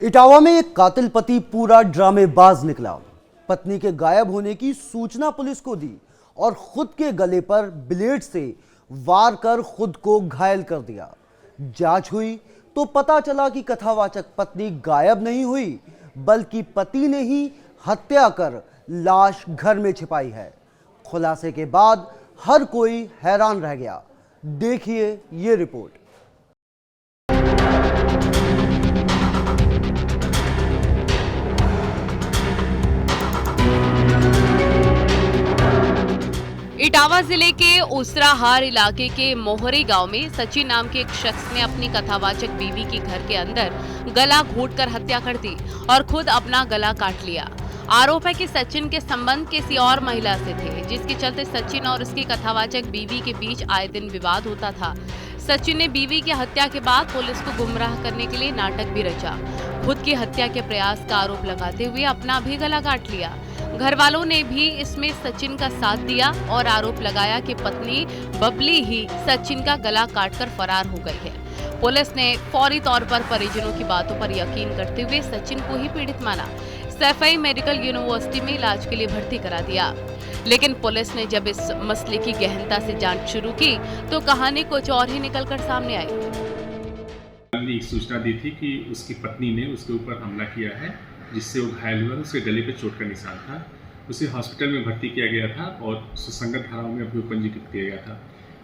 इटावा में एक कातिल पति पूरा ड्रामेबाज निकला। पत्नी के गायब होने की सूचना पुलिस को दी और खुद के गले पर ब्लेड से वार कर खुद को घायल कर दिया। जांच हुई तो पता चला कि कथावाचक पत्नी गायब नहीं हुई, बल्कि पति ने ही हत्या कर लाश घर में छिपाई है। खुलासे के बाद हर कोई हैरान रह गया। देखिए ये रिपोर्ट। इटावा जिले के उसराहार इलाके के मोहरे गांव में सचिन नाम के एक शख्स ने अपनी कथावाचक बीवी के घर के अंदर गला घोंटकर हत्या कर दी और खुद अपना गला काट लिया। आरोप है कि सचिन के संबंध किसी और महिला से थे, जिसके चलते सचिन और उसकी कथावाचक बीवी के बीच आए दिन विवाद होता था। सचिन ने बीवी की हत्या के बाद पुलिस को गुमराह करने के लिए नाटक भी रचा। खुद की हत्या के प्रयास का आरोप लगाते हुए अपना भी गला काट लिया। घर वालों ने भी इसमें सचिन का साथ दिया और आरोप लगाया कि पत्नी बबली ही सचिन का गला काटकर फरार हो गई है। पुलिस ने फौरी तौर पर परिजनों की बातों पर यकीन करते हुए सचिन को ही पीड़ित माना। सैफई मेडिकल यूनिवर्सिटी में इलाज के लिए भर्ती करा दिया। लेकिन पुलिस ने जब इस मसले की गहनता से जांच शुरू की तो कहानी कुछ और ही निकलकर सामने आई। एक सूचना दी थी कि उसकी पत्नी ने उसके ऊपर हमला किया है, जिससे वो घायल हुआ। उसके गले पे चोट का निशान था। उसे हॉस्पिटल में भर्ती किया गया था और सुसंगत धाराओं में अभियोग पंजीकृत किया गया था।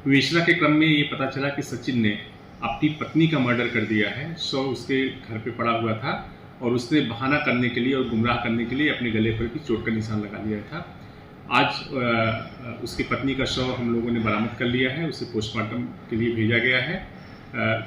विवेचना के क्रम में ये पता चला कि सचिन ने अपनी पत्नी का मर्डर कर दिया है। शव उसके घर पे पड़ा हुआ था और उसने बहाना करने के लिए और गुमराह करने के लिए अपने गले पर भी चोट का निशान लगा लिया था। आज उसकी पत्नी का शव हम लोगों ने बरामद कर लिया है। उसे पोस्टमार्टम के लिए भेजा गया है।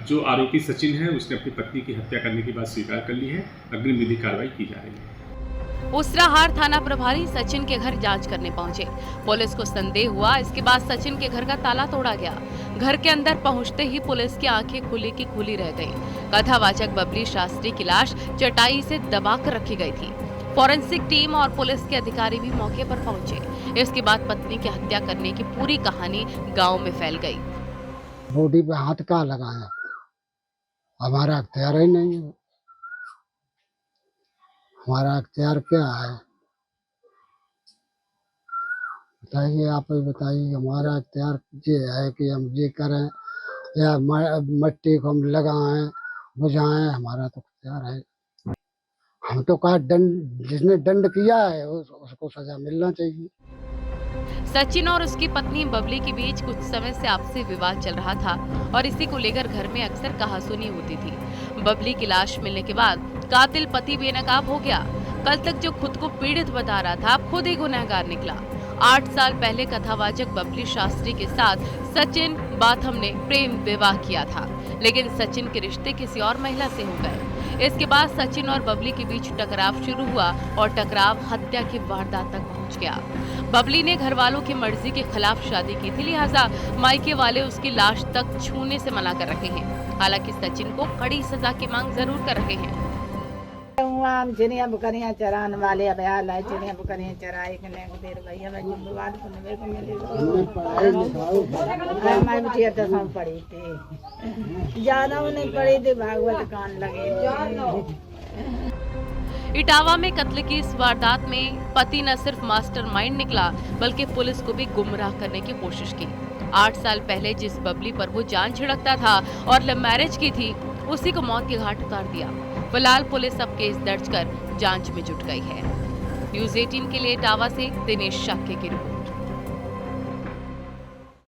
जो आरोपी सचिन है उसने अपनी पत्नी की हत्या करने की बात स्वीकार कर ली है। अग्रिम विधि कार्रवाई की जा रही है। उसराहार थाना प्रभारी सचिन के घर जांच करने पहुंचे। पुलिस को संदेह हुआ। इसके बाद सचिन के घर का ताला तोड़ा गया। घर के अंदर पहुंचते ही पुलिस की आंखें खुली की खुली रह गईं। कथावाचक बबली शास्त्री की लाश चटाई से दबाकर रखी गई थी। फॉरेंसिक टीम और पुलिस के अधिकारी भी मौके पर पहुंचे। इसके बाद पत्नी की हत्या करने की पूरी कहानी गाँव में फैल गई। बॉडी पे हाथ का लगाया, हमारा अख्तियार ही नहीं है। हमारा अख्तियार क्या है बताइए, आप ही बताइए। हमारा अख्तियार ये है कि हम ये करें या मिट्टी को हम लगाएं बुझाएं, हमारा तो अख्तियार है। हम तो कहा दंड, जिसने दंड किया है उसको सजा मिलना चाहिए। सचिन और उसकी पत्नी बबली के बीच कुछ समय से आपसी विवाद चल रहा था और इसी को लेकर घर में अक्सर कहासुनी होती थी। बबली की लाश मिलने के बाद कातिल पति बेनकाब हो गया। कल तक जो खुद को पीड़ित बता रहा था, अब खुद ही गुनहगार निकला। 8 साल पहले कथावाचक बबली शास्त्री के साथ सचिन बाथम ने प्रेम विवाह किया था, लेकिन सचिन के रिश्ते किसी और महिला से हो गए। इसके बाद सचिन और बबली के बीच टकराव शुरू हुआ और टकराव हत्या की वारदात तक पहुंच गया। बबली ने घर वालों की मर्जी के खिलाफ शादी की थी, लिहाजा मायके वाले उसकी लाश तक छूने से मना कर रखे हैं। हालांकि सचिन को कड़ी सजा की मांग जरूर कर रहे हैं। चिड़िया बकरियां चराने वाले अब यार लाए चिड़िया बकरियां चराए के नहीं देर भैया मैं जिम्मेवार को मेरे को मिले मैं बिटिया तो हम पड़ी थी, ज्यादा नहीं पड़ी थी, भागवत कान लगे। इटावा में कत्ल की इस वारदात में पति न सिर्फ मास्टरमाइंड निकला, बल्कि पुलिस को भी गुमराह करने की कोशिश की। 8 साल पहले जिस बबली पर वो जान छिड़कता था और लव मैरिज की थी, उसी को मौत के घाट उतार दिया। फिलहाल पुलिस अब केस दर्ज कर जांच में जुट गई है। न्यूज़ 18 के लिए इटावा से दिनेश शाक्य की रिपोर्ट।